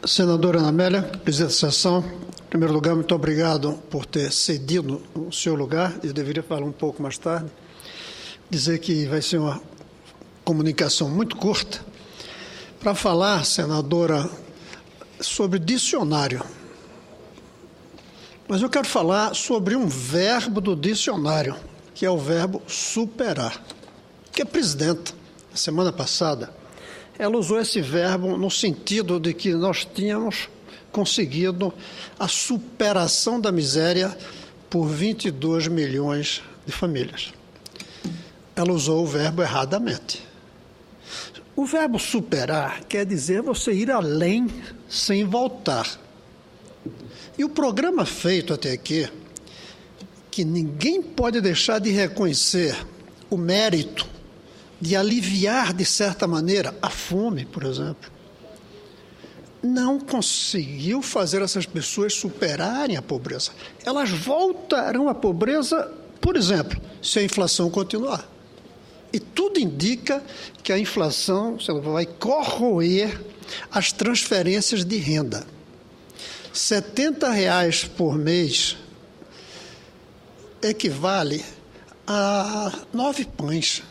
Senadora Ana Amélia, presidente da sessão, em primeiro lugar, muito obrigado por ter cedido o seu lugar. Eu deveria falar um pouco mais tarde. Dizer que vai ser uma comunicação muito curta. Para falar, senadora, sobre dicionário. Mas eu quero falar sobre um verbo do dicionário, que é o verbo superar. Que a presidenta, na semana passada, ela usou esse verbo no sentido de que nós tínhamos conseguido a superação da miséria por 22 milhões de famílias. Ela usou o verbo erradamente. O verbo superar quer dizer você ir além sem voltar. E o programa feito até aqui, que ninguém pode deixar de reconhecer o mérito de aliviar, de certa maneira, a fome, por exemplo, não conseguiu fazer essas pessoas superarem a pobreza. Elas voltarão à pobreza, por exemplo, se a inflação continuar. E tudo indica que a inflação vai corroer as transferências de renda. R$ 70 por mês equivale a 9 pães.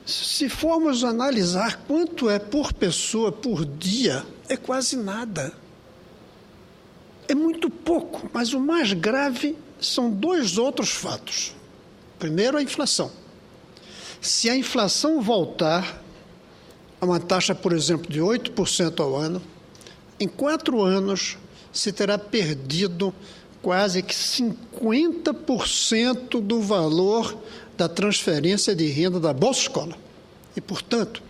Se formos analisar quanto é por pessoa por dia, é quase nada. É muito pouco, mas o mais grave são dois outros fatos. Primeiro, a inflação. Se a inflação voltar a uma taxa, por exemplo, de 8% ao ano, em 4 anos se terá perdido quase que 50% do valor da transferência de renda da Bolsa Escola. E, portanto,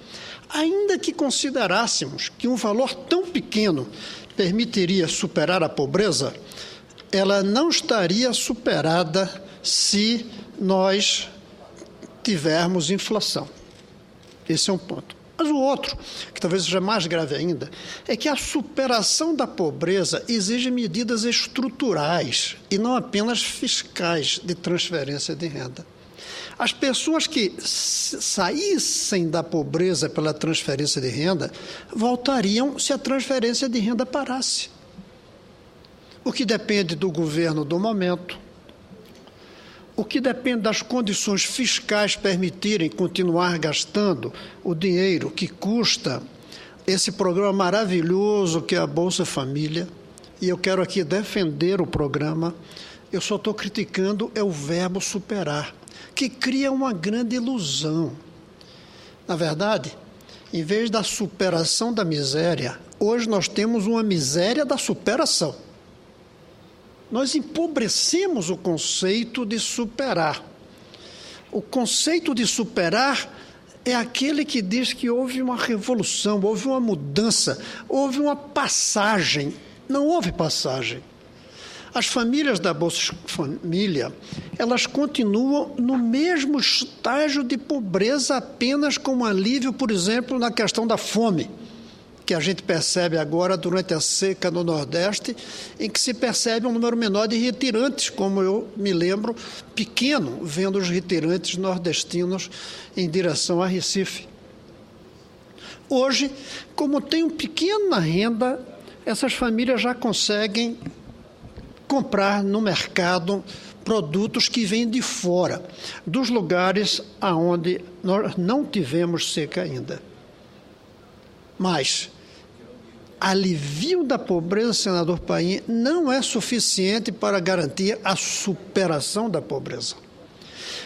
ainda que considerássemos que um valor tão pequeno permitiria superar a pobreza, ela não estaria superada se nós tivermos inflação. Esse é um ponto. Mas o outro, que talvez seja mais grave ainda, é que a superação da pobreza exige medidas estruturais e não apenas fiscais de transferência de renda. As pessoas que saíssem da pobreza pela transferência de renda voltariam se a transferência de renda parasse. O que depende do governo do momento, o que depende das condições fiscais permitirem continuar gastando o dinheiro que custa esse programa maravilhoso que é a Bolsa Família, e eu quero aqui defender o programa, eu só estou criticando é o verbo superar, que cria uma grande ilusão. Na verdade, em vez da superação da miséria, hoje nós temos uma miséria da superação. Nós empobrecemos o conceito de superar. O conceito de superar é aquele que diz que houve uma revolução, houve uma mudança, houve uma passagem. Não houve passagem. As famílias da Bolsa Família, elas continuam no mesmo estágio de pobreza, apenas com alívio, por exemplo, na questão da fome, que a gente percebe agora durante a seca no Nordeste, em que se percebe um número menor de retirantes, como eu me lembro, pequeno, vendo os retirantes nordestinos em direção a Recife. Hoje, como tem uma pequena renda, essas famílias já conseguem comprar no mercado produtos que vêm de fora, dos lugares onde nós não tivemos seca ainda. Mas alívio da pobreza, senador Paim, não é suficiente para garantir a superação da pobreza.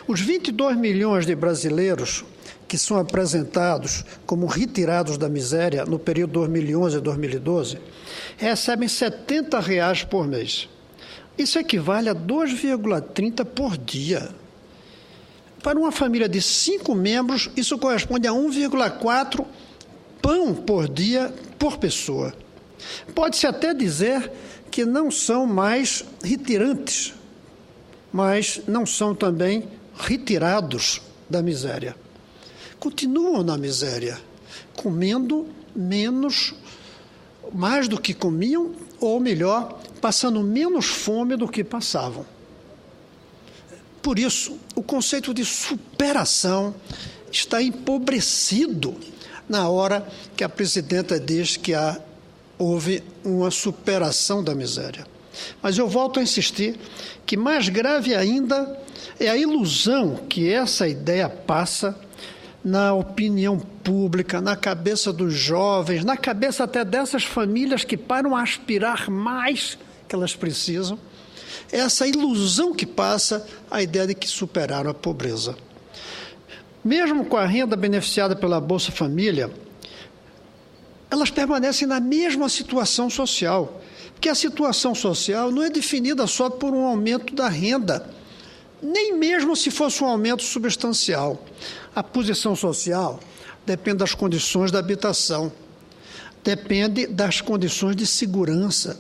Os 22 milhões de brasileiros que são apresentados como retirados da miséria no período 2011 a 2012 recebem R$ 70 por mês. Isso equivale a 2,30 por dia. Para uma família de 5 membros, isso corresponde a 1,4 pão por dia por pessoa. Pode-se até dizer que não são mais retirantes, mas não são também retirados da miséria. Continuam na miséria, comendo menos, mais do que comiam, ou melhor, passando menos fome do que passavam. Por isso, o conceito de superação está empobrecido na hora que a presidenta diz que houve uma superação da miséria. Mas eu volto a insistir que mais grave ainda é a ilusão que essa ideia passa na opinião pública, na cabeça dos jovens, na cabeça até dessas famílias que param a aspirar mais que elas precisam. Essa ilusão que passa a ideia de que superaram a pobreza. Mesmo com a renda beneficiada pela Bolsa Família, elas permanecem na mesma situação social, porque a situação social não é definida só por um aumento da renda, nem mesmo se fosse um aumento substancial. A posição social depende das condições da habitação, depende das condições de segurança,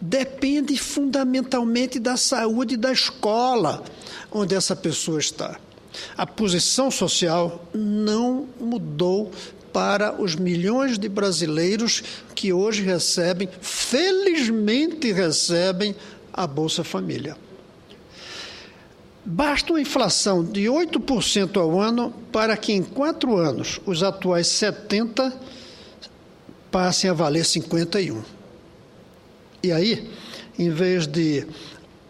depende fundamentalmente da saúde da escola onde essa pessoa está. A posição social não mudou para os milhões de brasileiros que hoje recebem, felizmente recebem, a Bolsa Família. Basta uma inflação de 8% ao ano para que em 4 anos os atuais 70 passem a valer 51. E aí, em vez de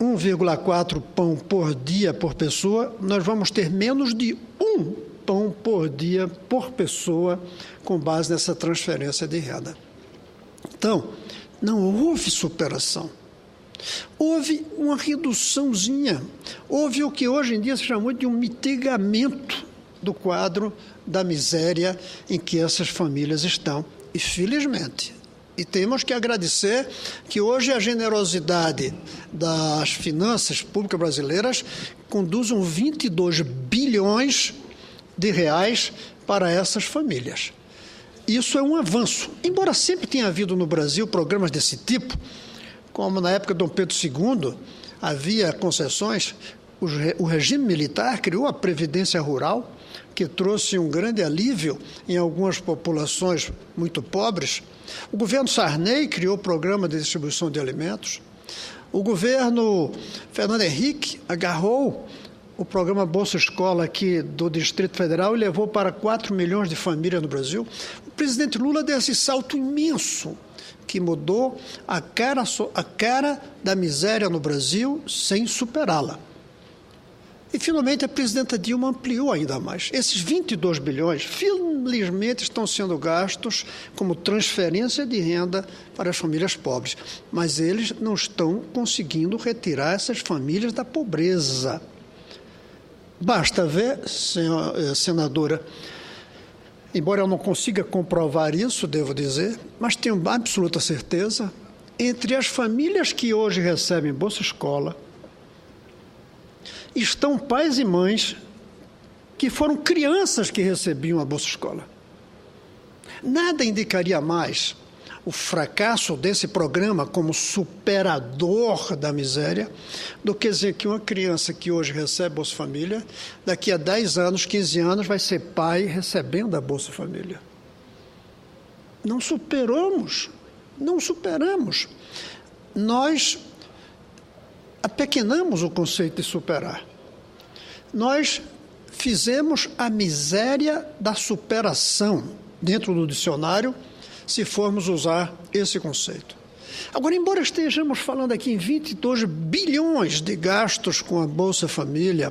1,4 pão por dia por pessoa, nós vamos ter menos de 1 pão por dia por pessoa com base nessa transferência de renda. Então, não houve superação. Houve uma reduçãozinha, houve o que hoje em dia se chamou de um mitigamento do quadro da miséria em que essas famílias estão, e felizmente. E temos que agradecer que hoje a generosidade das finanças públicas brasileiras conduzam 22 bilhões de reais para essas famílias. Isso é um avanço, embora sempre tenha havido no Brasil programas desse tipo, como na época de Dom Pedro II, havia concessões, o regime militar criou a Previdência Rural, que trouxe um grande alívio em algumas populações muito pobres. O governo Sarney criou o programa de distribuição de alimentos. O governo Fernando Henrique agarrou o programa Bolsa Escola aqui do Distrito Federal e levou para 4 milhões de famílias no Brasil. O presidente Lula deu esse salto imenso, que mudou a cara da miséria no Brasil sem superá-la. E, finalmente, a presidenta Dilma ampliou ainda mais. Esses 22 bilhões, felizmente, estão sendo gastos como transferência de renda para as famílias pobres. Mas eles não estão conseguindo retirar essas famílias da pobreza. Basta ver, senadora, embora eu não consiga comprovar isso, devo dizer, mas tenho absoluta certeza, entre as famílias que hoje recebem Bolsa Escola, estão pais e mães que foram crianças que recebiam a Bolsa Escola. Nada indicaria mais o fracasso desse programa como superador da miséria do que dizer que uma criança que hoje recebe Bolsa Família, daqui a 10 anos, 15 anos, vai ser pai recebendo a Bolsa Família. Não superamos. Nós apequenamos o conceito de superar. Nós fizemos a miséria da superação dentro do dicionário, se formos usar esse conceito. Agora, embora estejamos falando aqui em 22 bilhões de gastos com a Bolsa Família,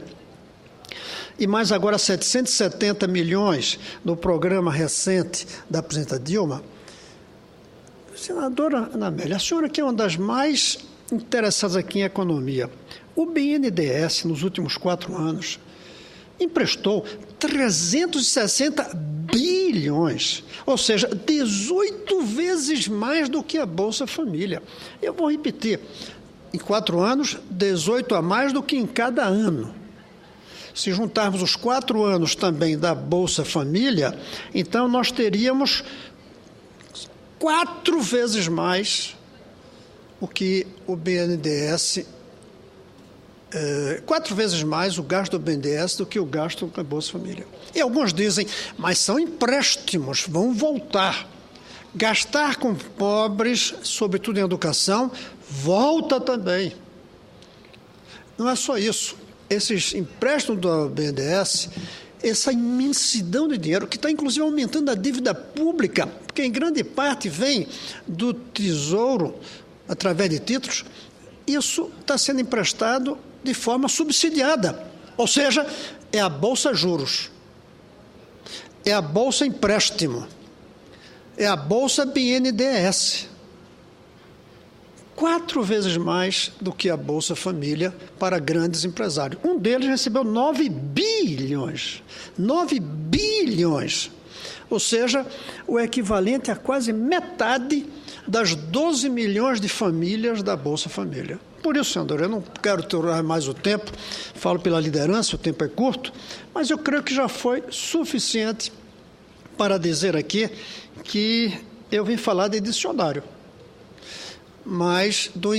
e mais agora 770 milhões no programa recente da presidenta Dilma, senadora Ana Amélia, a senhora que é uma das mais interessadas aqui em economia, o BNDES, nos últimos 4 anos, emprestou 360 bilhões, ou seja, 18 vezes mais do que a Bolsa Família. Eu vou repetir, em 4 anos, 18 a mais do que em cada ano. Se juntarmos os 4 anos também da Bolsa Família, então nós teríamos 4 vezes mais o que o BNDES, 4 vezes mais o gasto do BNDES do que o gasto com a Bolsa Família. E alguns dizem, mas são empréstimos, vão voltar. Gastar com pobres, sobretudo em educação, volta também. Não é só isso. Esses empréstimos do BNDES, essa imensidão de dinheiro, que está inclusive aumentando a dívida pública, porque em grande parte vem do Tesouro, através de títulos, isso está sendo emprestado de forma subsidiada, ou seja, é a Bolsa Juros, é a Bolsa Empréstimo, é a Bolsa BNDES, 4 vezes mais do que a Bolsa Família para grandes empresários. Um deles recebeu 9 bilhões, 9 bilhões, ou seja, o equivalente a quase metade das 12 milhões de famílias da Bolsa Família. Por isso, senador, eu não quero durar mais o tempo, falo pela liderança, o tempo é curto, mas eu creio que já foi suficiente para dizer aqui que eu vim falar de dicionário, mas do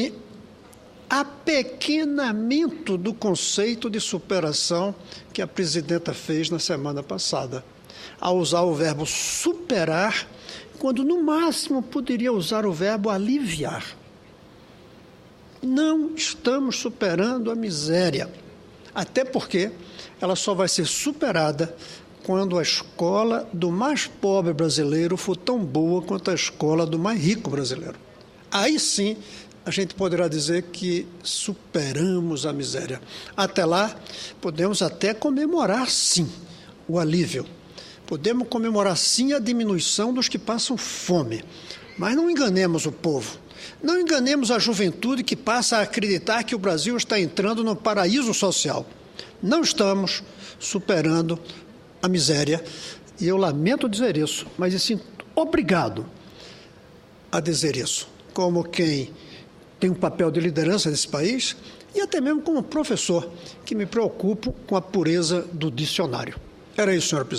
apequenamento do conceito de superação que a presidenta fez na semana passada, ao usar o verbo superar, quando no máximo poderia usar o verbo aliviar. Não estamos superando a miséria, até porque ela só vai ser superada quando a escola do mais pobre brasileiro for tão boa quanto a escola do mais rico brasileiro. Aí sim a gente poderá dizer que superamos a miséria. Até lá, podemos até comemorar sim o alívio. Podemos comemorar sim a diminuição dos que passam fome. Mas não enganemos o povo. Não enganemos a juventude que passa a acreditar que o Brasil está entrando no paraíso social. Não estamos superando a miséria. E eu lamento dizer isso, mas me sinto obrigado a dizer isso, como quem tem um papel de liderança nesse país e até mesmo como professor, que me preocupo com a pureza do dicionário. Era isso, senhor presidente.